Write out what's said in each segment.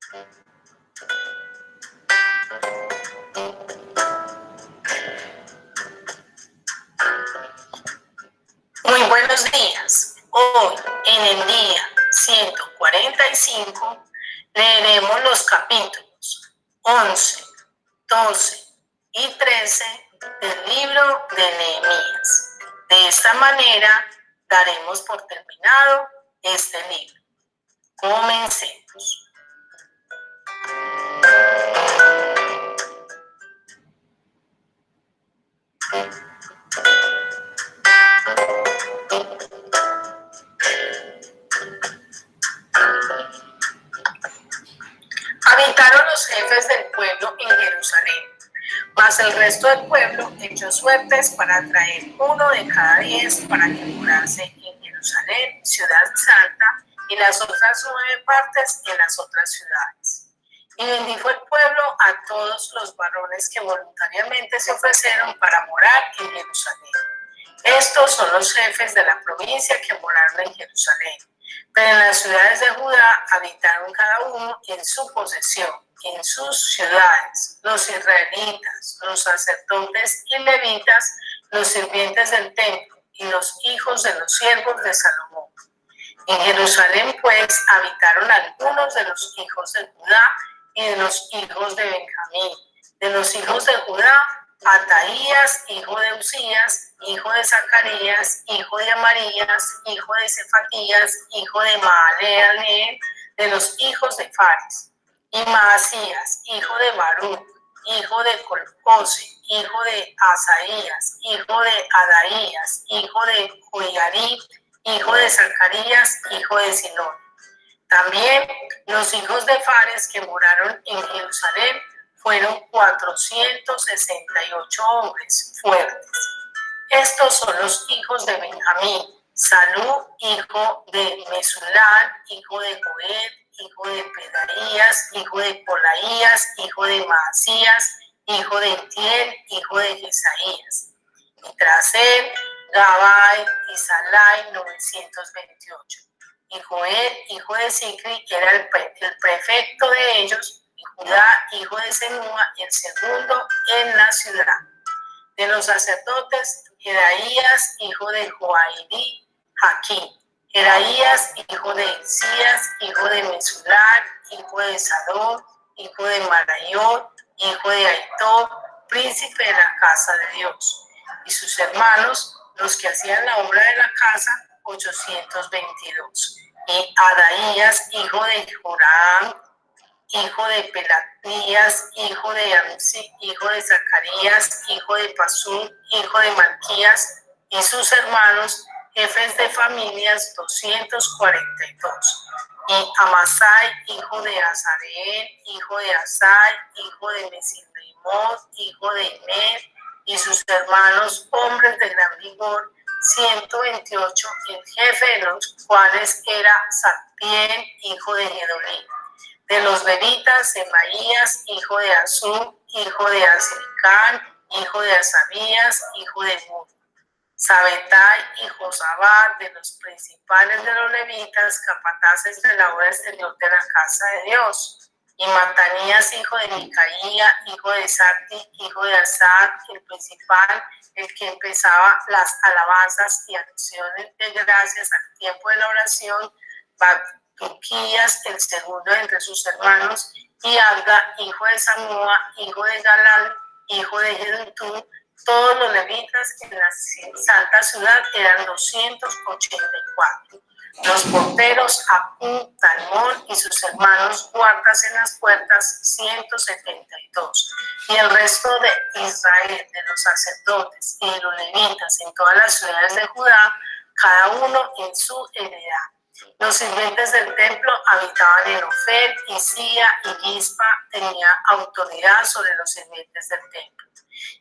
Muy buenos días. Hoy, en el día 145, leeremos los capítulos 11, 12 y 13 del libro de Nehemías. De esta manera, daremos por terminado este libro. Comencemos. Habitaron los jefes del pueblo en Jerusalén, mas el resto del pueblo echó suertes para traer uno de cada 10 para que morase en Jerusalén, ciudad santa, y las otras 9 partes en las otras ciudades. Y bendijo el pueblo a todos los varones que voluntariamente se ofrecieron para morar en Jerusalén. Estos son los jefes de la provincia que moraron en Jerusalén. Pero en las ciudades de Judá habitaron cada uno en su posesión, en sus ciudades, los israelitas, los sacerdotes y levitas, los sirvientes del templo y los hijos de los siervos de Salomón. En Jerusalén, pues, habitaron algunos de los hijos de Judá y de los hijos de Benjamín. De los hijos de Judá, Ataías, hijo de Usías, hijo de Zacarías, hijo de Amarías, hijo de Cefatías, hijo de Maalaleel, de los hijos de Fares, y Maasías, hijo de Baruch, hijo de Colcose, hijo de Asaías, hijo de Adaías, hijo de Joiarib, hijo de Zacarías, hijo de Silón. También los hijos de Fares que moraron en Jerusalén fueron 468 hombres fuertes. Estos son los hijos de Benjamín: Salú, hijo de Mesulam, hijo de Joed, hijo de Pedaías, hijo de Polaías, hijo de Maasías, hijo de Entiel, hijo de Jesaías. Y tras él, Gabai y Salai, 928. Y Joel, hijo de Sicri, era el prefecto de ellos, y Judá, hijo de Senúa, el segundo en la ciudad. De los sacerdotes, Jedaías, hijo de Joaidí, Jaquín. Jedaías, hijo de Hilcías, hijo de Mesulam, hijo de Sadok, hijo de Marayot, hijo de Aitó, príncipe de la casa de Dios. Y sus hermanos, los que hacían la obra de la casa, 822. Y Adaías, hijo de Joram, hijo de Pelatías, hijo de Amsi, hijo de Zacarías, hijo de Pasur, hijo de Malquías, y sus hermanos, jefes de familias, 242. Y Amasai, hijo de Azareel, hijo de Asai, hijo de Mesilemot, hijo de Imer, y sus hermanos, hombres de gran vigor, 128, el jefe de los cuales era Sapien, hijo de Gedolim. De los levitas, Semaías, hijo de Azub, hijo de Azricán, hijo de Asabías, hijo de Bud. Sabetai y Josabad, de los principales de los levitas, capataces de la obra exterior de la casa de Dios. Y Matanías, hijo de Micaía, hijo de Sarti, hijo de Asad, el principal, el que empezaba las alabanzas y acciones de gracias al tiempo de la oración, Bacbuquías, el segundo entre sus hermanos, y Abda, hijo de Samúa, hijo de Galal, hijo de Jedutún. Todos los levitas en la santa ciudad eran 284. Los porteros, Acú, Talmón y sus hermanos guardas en las puertas, 172. Y el resto de Israel, de los sacerdotes y de los levitas en todas las ciudades de Judá, cada uno en su heredad. Los sirvientes del templo habitaban en Ofel, y Sía y Gispa tenía autoridad sobre los sirvientes del templo.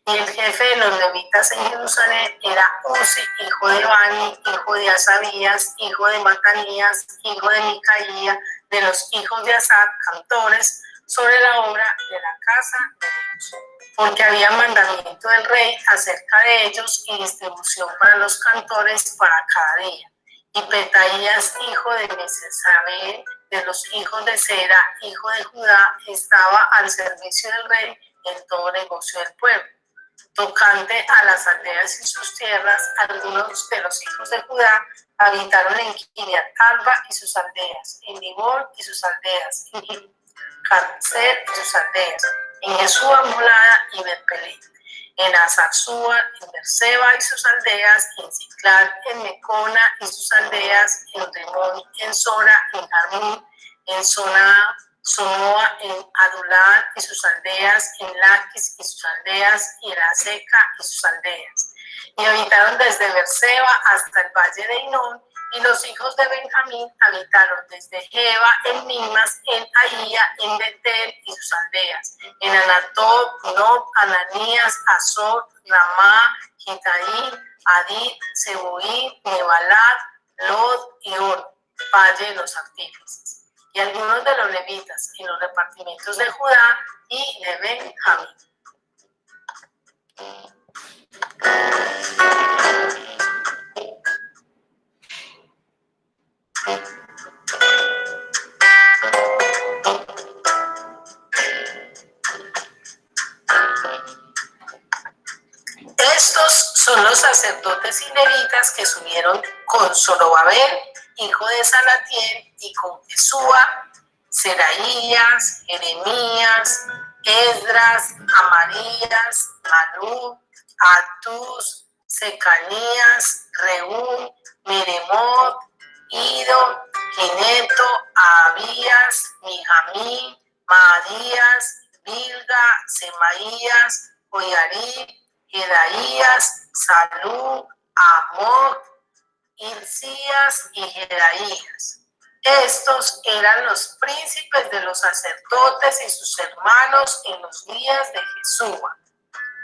Y el jefe de los levitas en Jerusalén era Uzi, hijo de Bani, hijo de Asabías, hijo de Matanías, hijo de Micaía, de los hijos de Asaf, cantores, sobre la obra de la casa de Dios. Porque había mandamiento del rey acerca de ellos y distribución para los cantores para cada día. Y Petaías, hijo de Mesesabel, de los hijos de Zera, hijo de Judá, estaba al servicio del rey en todo negocio del pueblo. Tocante a las aldeas y sus tierras, algunos de los hijos de Judá habitaron en Kiriat Arba y sus aldeas, en Dibón y sus aldeas, en Carcel y sus aldeas, en Jesúa, Molada y Betpelé, en Azarzúa, en Berseba y sus aldeas, en Ciclad, en Mecona y sus aldeas, en Rimón, en Sora, en Jarmún, en Sonoa, en Adulán y sus aldeas, en Laquis y sus aldeas, y en Aseca y sus aldeas. Y habitaron desde Berseba hasta el valle de Hinón, y los hijos de Benjamín habitaron desde Jeba, en Mimas, en Ahía, en Betel y sus aldeas, en Anatob, Nob, Ananías, Azor, Ramá, Gitaín, Adid, Seboín, Nebalat, Lod y Or, valle de los artífices. Y algunos de los levitas en los repartimientos de Judá y de Benjamín. Estos son los sacerdotes y levitas que subieron con Zorobabel, hijo de Salatiel, y con Jesúa, Seraías, Jeremías, Esdras, Amarías, Malú, Atús, Secanías, Reúm, Meremot, Ido, Gineto, Abías, Mijamín, Maadías, Bilga, Semaías, Joyarib, Jedaías, Salú, Amok, Hilcías y Jedaías. Estos eran los príncipes de los sacerdotes y sus hermanos en los días de Jesúa.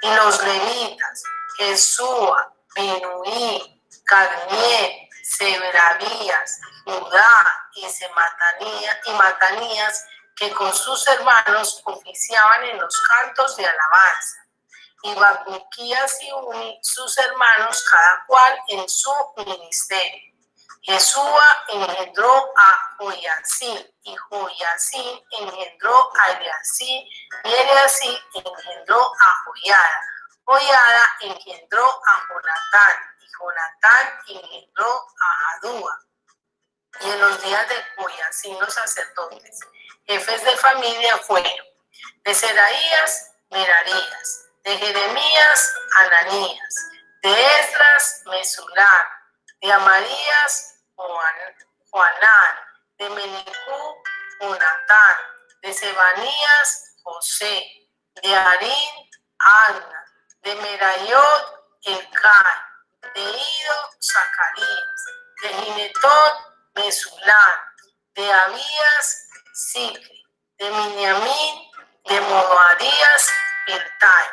Y los levitas, Jesúa, Binuí, Cadmiel, Seberabías, Judá y Matanías, que con sus hermanos oficiaban en los cantos de alabanza. Y Bacuquías y Uni, sus hermanos, cada cual en su ministerio. Jesúa engendró a Joiacim, y Joiacim engendró a Eliasib, y Eliasib engendró a Joiada. Joiada engendró a Jonatán, y Jonatán engendró a Adúa. Y en los días de Joiacim los sacerdotes, jefes de familia fueron de Seraías, Merarías, de Jeremías, Ananías, de Esdras, Mesulam, de Amarías, Juanán, de Menicú, Jonatán, de Sebanías, José, de Arín, Anna, de Merayot, Elcán, de Ido, Zacarías, de Ginetot, Mesulam, de Abías, Sicri, de Miniamín, de Moadías, Piltai,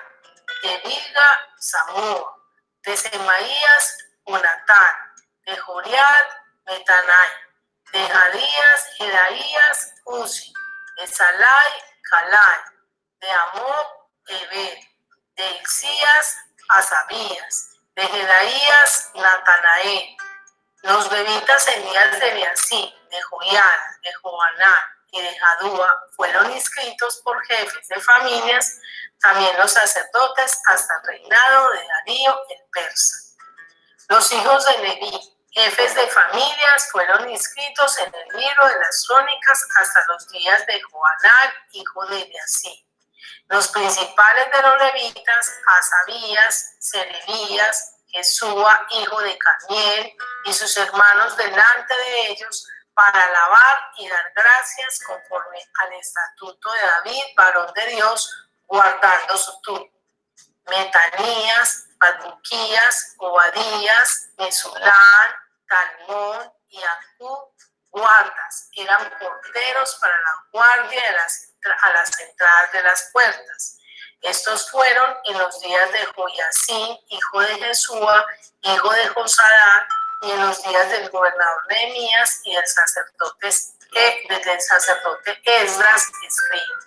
de Bilga, Samúa, de Semaías, Jonatán, de Joriad, Metanai, de Jadías, Jedaías, Uzi, de Salai, Calai, de Amok, Ebed, de Hilcías, Asabías, de Jedaías, Natanael. Los levitas en días de Beasí, de Joiada, de Joanán y de Jadúa fueron inscritos por jefes de familias, también los sacerdotes hasta el reinado de Darío el persa. Los hijos de Leví, jefes de familias, fueron inscritos en el libro de las crónicas hasta los días de Joanán, hijo de Beasí. Los principales de los levitas, Asabías, Serebías, Jesúa, hijo de Cadmiel, y sus hermanos delante de ellos, para alabar y dar gracias conforme al estatuto de David, varón de Dios, guardando su turno. Metanías, Bacuquías, Obadías, Mesulán, Talmón y Acub, guardas, eran porteros para la guardia a las entradas de las puertas. Estos fueron en los días de Joiacim, hijo de Jesúa, hijo de Josadá, y en los días del gobernador Nehemías y del sacerdote Esdras, escriba.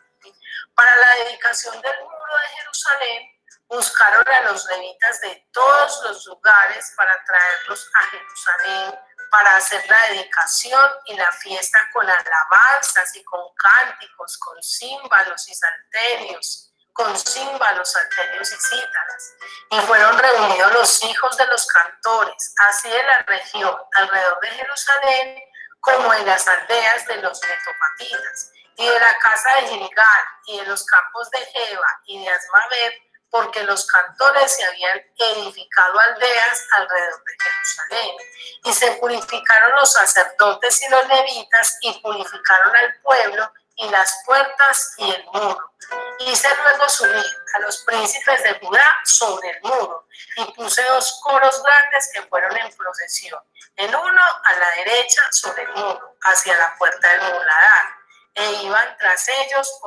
Para la dedicación del muro de Jerusalén, buscaron a los levitas de todos los lugares para traerlos a Jerusalén para hacer la dedicación y la fiesta con alabanzas y con cánticos, con címbalos y salterios, con címbalos, salterios y cítaras. Y fueron reunidos los hijos de los cantores, así de la región alrededor de Jerusalén, como en las aldeas de los netopatitas, y de la casa de Gilgal, y de los campos de Jeba y de Asmavet, porque los cantores se habían edificado aldeas alrededor de Jerusalén. Y se purificaron los sacerdotes y los levitas, y purificaron al pueblo, y las puertas y el muro. Hice luego subir a los príncipes de Judá sobre el muro, y puse 2 coros grandes que fueron en procesión, el uno a la derecha sobre el muro, hacia la puerta del muladar. E iban tras ellos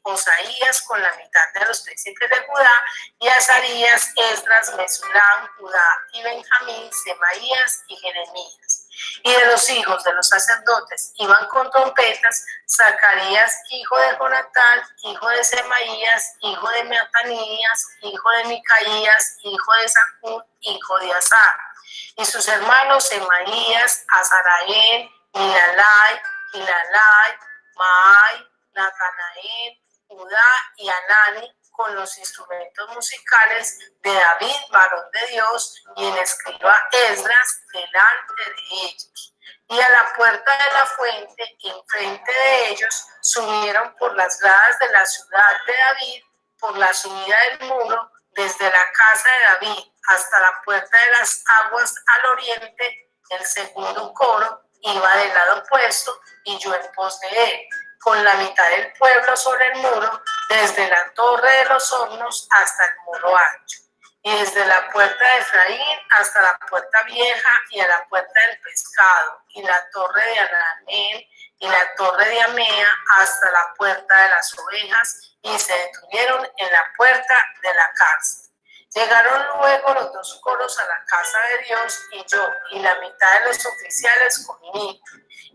Osaías con la mitad de los príncipes de Judá, y Azarías, Esdras, Mesulam, Judá y Benjamín, Semaías y Jeremías. Y de los hijos de los sacerdotes iban con trompetas Zacarías, hijo de Jonatán, hijo de Semaías, hijo de Matanías, hijo de Micaías, hijo de Zacur, hijo de Asar. Y sus hermanos Semaías, Azarael, Milalai, Gilalai, Maai, Natanael, Judá y Anani, con los instrumentos musicales de David, varón de Dios, y el escriba Esdras delante de ellos. Y a la puerta de la fuente, enfrente de ellos, subieron por las gradas de la ciudad de David, por la subida del muro, desde la casa de David hasta la puerta de las aguas al oriente. El segundo coro iba del lado opuesto, y yo en pos de él, con la mitad del pueblo sobre el muro, desde la torre de los hornos hasta el muro ancho, y desde la puerta de Efraín hasta la puerta vieja y a la puerta del pescado, y la torre de Ananel y la torre de Amea hasta la puerta de las ovejas, y se detuvieron en la puerta de la cárcel. Llegaron luego los 2 coros a la casa de Dios, y yo y la mitad de los oficiales conmigo,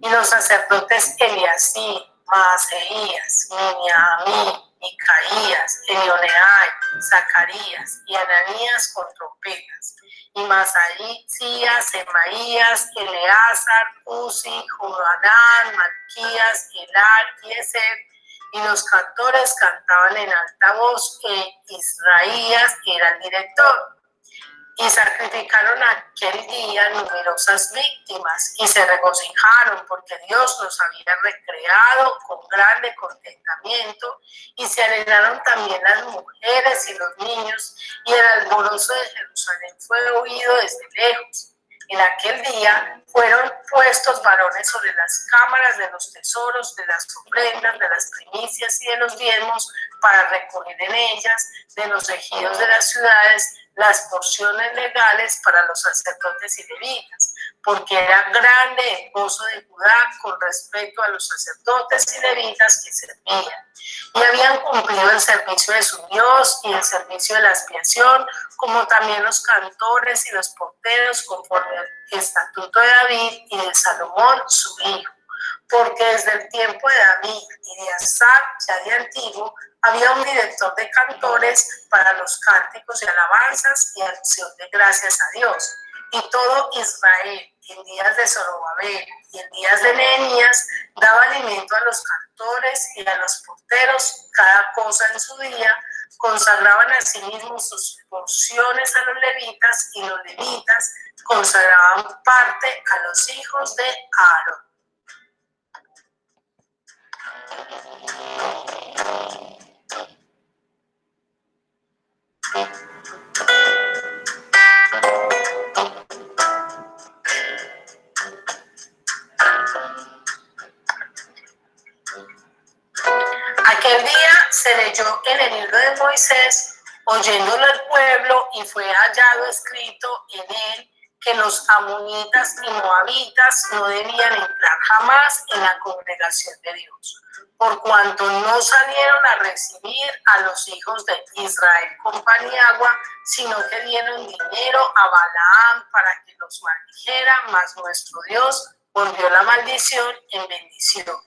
y los sacerdotes Eliasib, Maaseías, Miniamí, Micaías, Elioneai, Zacarías y Ananías con trompetas, y Masaías, Semaías, Eleazar, Uzi, Johanán, Malquías, Elal y Ezer. Y los cantores cantaban en alta voz, Israías era el director. Y sacrificaron aquel día numerosas víctimas, y se regocijaron porque Dios los había recreado con grande contentamiento, y se alegraron también las mujeres y los niños, y el alborozo de Jerusalén fue oído desde lejos. En aquel día fueron puestos varones sobre las cámaras de los tesoros, de las ofrendas, de las primicias y de los diezmos, para recoger en ellas, de los ejidos de las ciudades, las porciones legales para los sacerdotes y levitas, porque era grande el gozo de Judá con respecto a los sacerdotes y levitas que servían. Y habían cumplido el servicio de su Dios y el servicio de la expiación, como también los cantores y los porteros, conforme al estatuto de David y de Salomón su hijo. Porque desde el tiempo de David y de Asaf, ya de antiguo, había un director de cantores para los cánticos y alabanzas y acción de gracias a Dios. Y todo Israel, en días de Zorobabel y en días de Nehemías, daba alimento a los cantores y a los porteros, cada cosa en su día. Consagraban a sí mismos sus porciones a los levitas, y los levitas consagraban parte a los hijos de Aarón. Aquel día se leyó en el libro de Moisés, oyéndolo el pueblo, y fue hallado escrito en él que los amonitas y moabitas no debían entrar jamás en la congregación de Dios, por cuanto no salieron a recibir a los hijos de Israel con pan y agua, sino que dieron dinero a Balaam para que los maldijera, mas nuestro Dios volvió la maldición en bendición.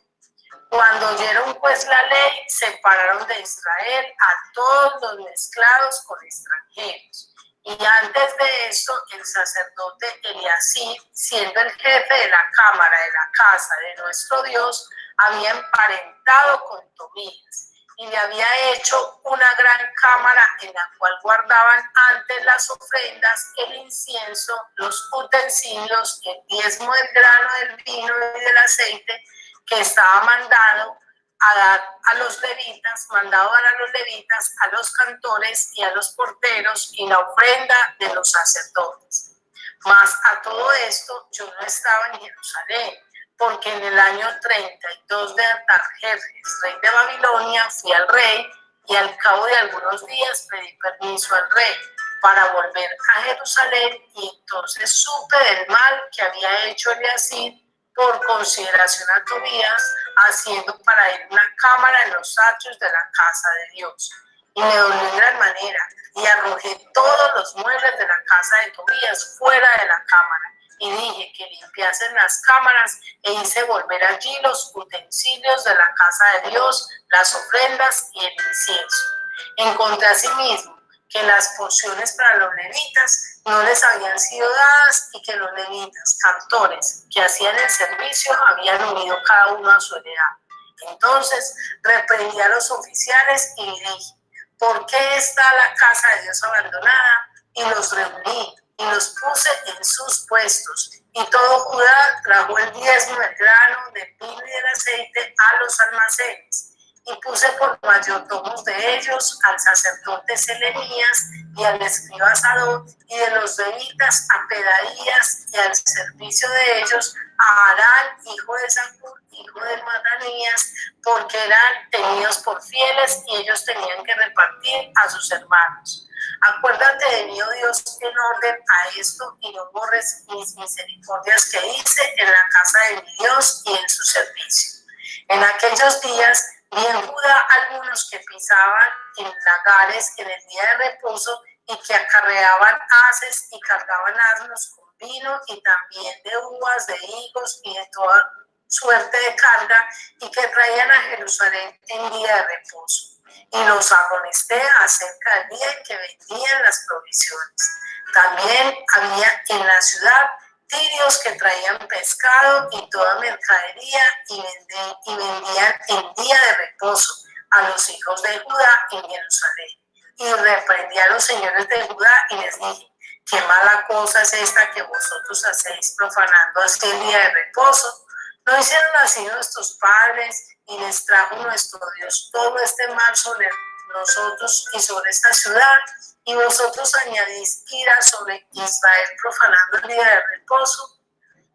Cuando oyeron pues la ley, separaron de Israel a todos los mezclados con extranjeros, Y antes de esto, el sacerdote Eliasib, siendo el jefe de la cámara de la casa de nuestro Dios, había emparentado con Tobías y le había hecho una gran cámara en la cual guardaban antes las ofrendas, el incienso, los utensilios, el diezmo del grano, del vino y del aceite que estaba mandado a dar a los levitas, mandado a dar a los levitas, a los cantores y a los porteros y la ofrenda de los sacerdotes. Mas a todo esto yo no estaba en Jerusalén, porque en el año 32 de Artajerjes, rey de Babilonia, fui al rey y al cabo de algunos días pedí permiso al rey para volver a Jerusalén y entonces supe del mal que había hecho Eliasib por consideración a Tobías, haciendo para él una cámara en los atrios de la casa de Dios. Y me dolió en gran manera y arrojé todos los muebles de la casa de Tobías fuera de la cámara y dije que limpiasen las cámaras e hice volver allí los utensilios de la casa de Dios, las ofrendas y el incienso. Encontré asimismo que las porciones para los levitas no les habían sido dadas y que los levitas, cantores que hacían el servicio, habían unido cada uno a su heredad. Entonces reprendí a los oficiales y dije: ¿por qué está la casa de Dios abandonada? Y los reuní y los puse en sus puestos. Y todo Judá trajo el diezmo del grano, del vino y del aceite a los almacenes. Y puse por mayordomos de ellos al sacerdote Selenías y al escriba Sadok, y de los levitas a Pedaías, y al servicio de ellos a Arán, hijo de Zacur, hijo de Matanías, porque eran tenidos por fieles y ellos tenían que repartir a sus hermanos. Acuérdate de mí, oh Dios, en orden a esto, y no borres mis misericordias que hice en la casa de mi Dios y en su servicio. En aquellos días vi en Judá algunos que pisaban en lagares en el día de reposo y que acarreaban haces y cargaban asnos con vino y también de uvas, de higos y de toda suerte de carga, y que traían a Jerusalén en día de reposo. Y los amonesté acerca del día en que vendían las provisiones. También había en la ciudad tirios que traían pescado y toda mercadería y vendían en día de reposo a los hijos de Judá en Jerusalén. Y reprendí a los señores de Judá y les dije: qué mala cosa es esta que vosotros hacéis profanando así el día de reposo. ¿No hicieron así nuestros padres y les trajo nuestro Dios todo este mal sobre nosotros y sobre esta ciudad? Y vosotros añadís ira sobre Israel profanando el día de reposo.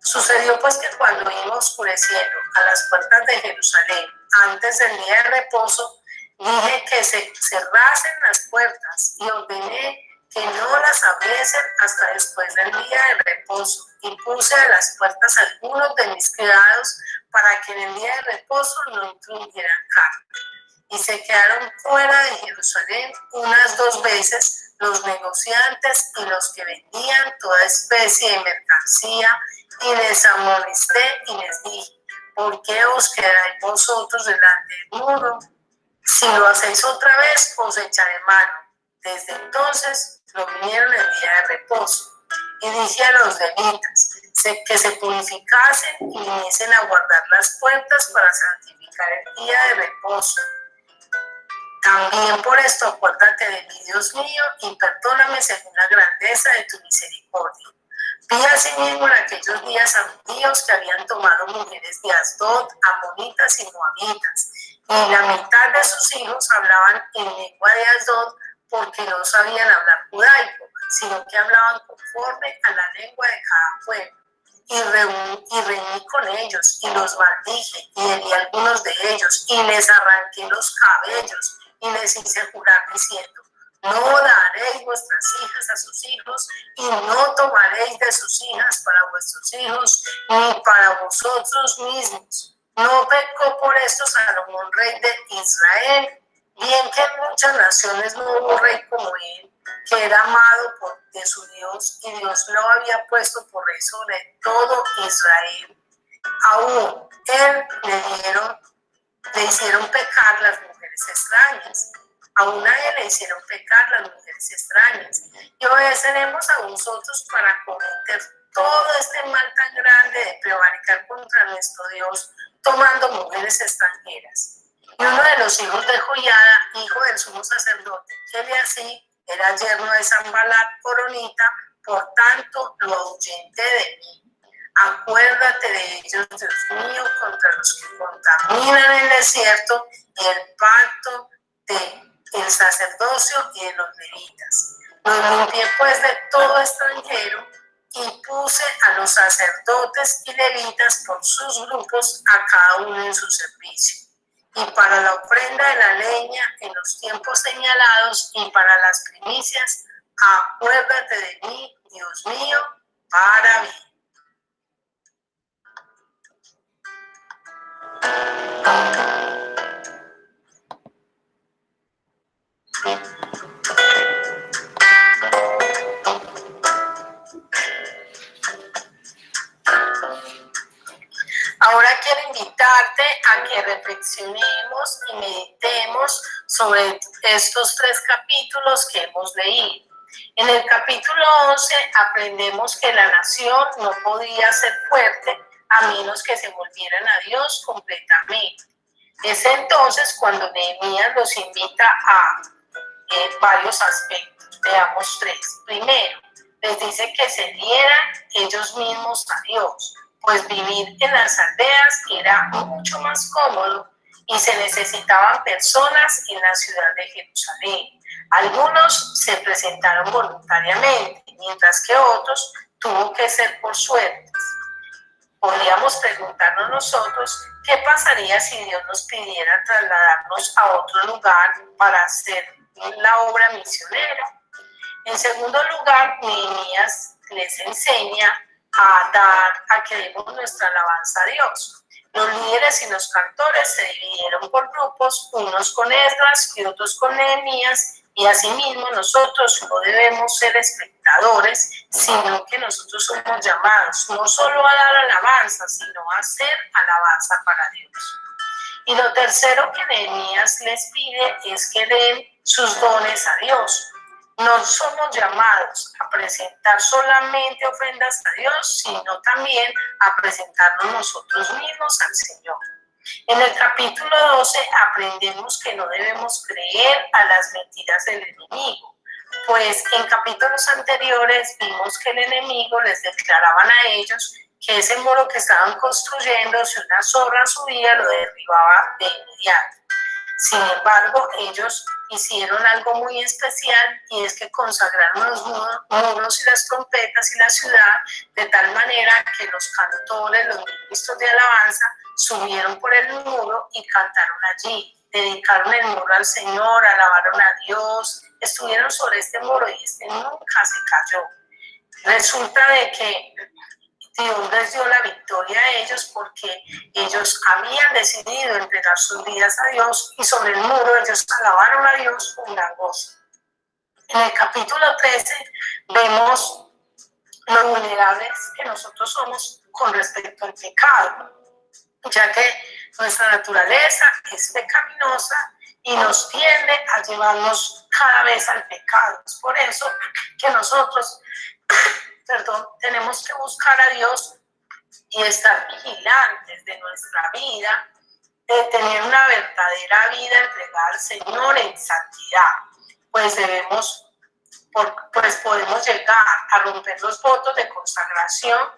Sucedió pues que cuando iba oscureciendo a las puertas de Jerusalén antes del día de reposo, dije que se cerrasen las puertas y ordené que no las abriesen hasta después del día de reposo, y puse a las puertas algunos de mis criados para que en el día de reposo no intruyeran carne. Y se quedaron fuera de Jerusalén unas 2 veces los negociantes y los que vendían toda especie de mercancía, y les amonesté y les dije: ¿por qué os quedáis vosotros delante del muro? Si lo hacéis otra vez, os echaré mano. Desde entonces lo vinieron el día de reposo. Y dije a los levitas que se purificasen y viniesen a guardar las puertas para santificar el día de reposo. También por esto acuérdate de mí, Dios mío, y perdóname según la grandeza de tu misericordia. Vi asimismo en aquellos días a judíos que habían tomado mujeres de Asdod, amonitas y moabitas, y la mitad de sus hijos hablaban en lengua de Asdod, porque no sabían hablar judaico, sino que hablaban conforme a la lengua de cada pueblo. Y reuní con ellos, y los maldije, y herí a algunos de ellos, y les arranqué los cabellos, y les hice jurar diciendo: no daréis vuestras hijas a sus hijos, y no tomaréis de sus hijas para vuestros hijos, ni para vosotros mismos. No pecó por esto Salomón, rey de Israel, bien que en muchas naciones no hubo rey como él, que era amado de su Dios, y Dios lo había puesto por rey sobre todo Israel. Aún él le hicieron pecar las mujeres extrañas. Aún a él le hicieron pecar las mujeres extrañas. Y obedeceremos a vosotros para cometer todo este mal tan grande de prevaricar contra nuestro Dios, tomando mujeres extranjeras. Y uno de los hijos de Joiada, hijo del sumo sacerdote Eliasib, era yerno de Sanbalat coronita, por tanto lo ahuyenté de mí. Acuérdate de ellos, Dios mío, contra los que contaminan el desierto y el pacto del sacerdocio y de los levitas. Los limpié pues de todo extranjero y puse a los sacerdotes y levitas por sus grupos, a cada uno en su servicio. Y para la ofrenda de la leña en los tiempos señalados y para las primicias, acuérdate de mí, Dios mío, para bien. Ahora quiero invitarte a que reflexionemos y meditemos sobre estos 3 capítulos que hemos leído. En el capítulo 11 aprendemos que la nación no podía ser fuerte a menos que se volvieran a Dios completamente. Es entonces cuando Nehemías los invita a varios aspectos. Veamos 3. Primero, les dice que se dieran ellos mismos a Dios, pues vivir en las aldeas era mucho más cómodo y se necesitaban personas en la ciudad de Jerusalén. Algunos se presentaron voluntariamente, mientras que otros tuvo que ser por suerte. Podríamos preguntarnos nosotros qué pasaría si Dios nos pidiera trasladarnos a otro lugar para hacer la obra misionera. En segundo lugar, Nehemías les enseña a que demos nuestra alabanza a Dios. Los líderes y los cantores se dividieron por grupos, unos con Esdras y otros con Nehemías, y asimismo nosotros no debemos ser espectadores, sino que nosotros somos llamados no solo a dar alabanza, sino a hacer alabanza para Dios. Y lo tercero que Nehemías les pide es que den sus dones a Dios. No somos llamados a presentar solamente ofrendas a Dios, sino también a presentarnos nosotros mismos al Señor. En el capítulo 12 aprendemos que no debemos creer a las mentiras del enemigo, pues en capítulos anteriores vimos que el enemigo les declaraban a ellos que ese muro que estaban construyendo, si una zorra subía, lo derribaba de inmediato. Sin embargo, ellos hicieron algo muy especial, y es que consagraron los muros y las trompetas y la ciudad de tal manera que los cantores, los ministros de alabanza, subieron por el muro y cantaron allí. Dedicaron el muro al Señor, alabaron a Dios, estuvieron sobre este muro y este nunca se cayó. Resulta de que Dios les dio la victoria a ellos porque ellos habían decidido entregar sus vidas a Dios, y sobre el muro ellos alabaron a Dios con gran gozo. En el capítulo 13 vemos lo vulnerables que nosotros somos con respecto al pecado, ya que nuestra naturaleza es pecaminosa y nos tiende a llevarnos cada vez al pecado. Es por eso que nosotros tenemos que buscar a Dios y estar vigilantes de nuestra vida, de tener una verdadera vida entregada al Señor en santidad, pues podemos llegar a romper los votos de consagración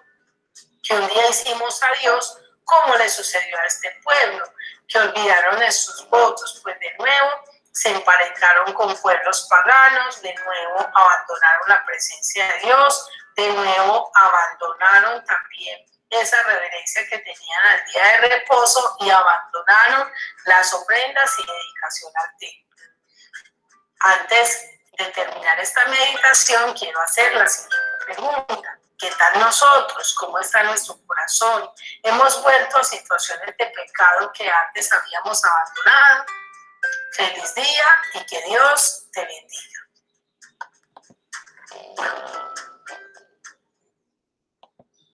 que un día hicimos a Dios, como le sucedió a este pueblo, que olvidaron de sus votos, pues de nuevo se emparentaron con pueblos paganos, de nuevo abandonaron la presencia de Dios, de nuevo abandonaron también esa reverencia que tenían al día de reposo y abandonaron las ofrendas y dedicación al templo. Antes de terminar esta meditación, quiero hacer la siguiente pregunta. ¿Qué tal nosotros? ¿Cómo está nuestro corazón? ¿Hemos vuelto a situaciones de pecado que antes habíamos abandonado? Feliz día y que Dios te bendiga.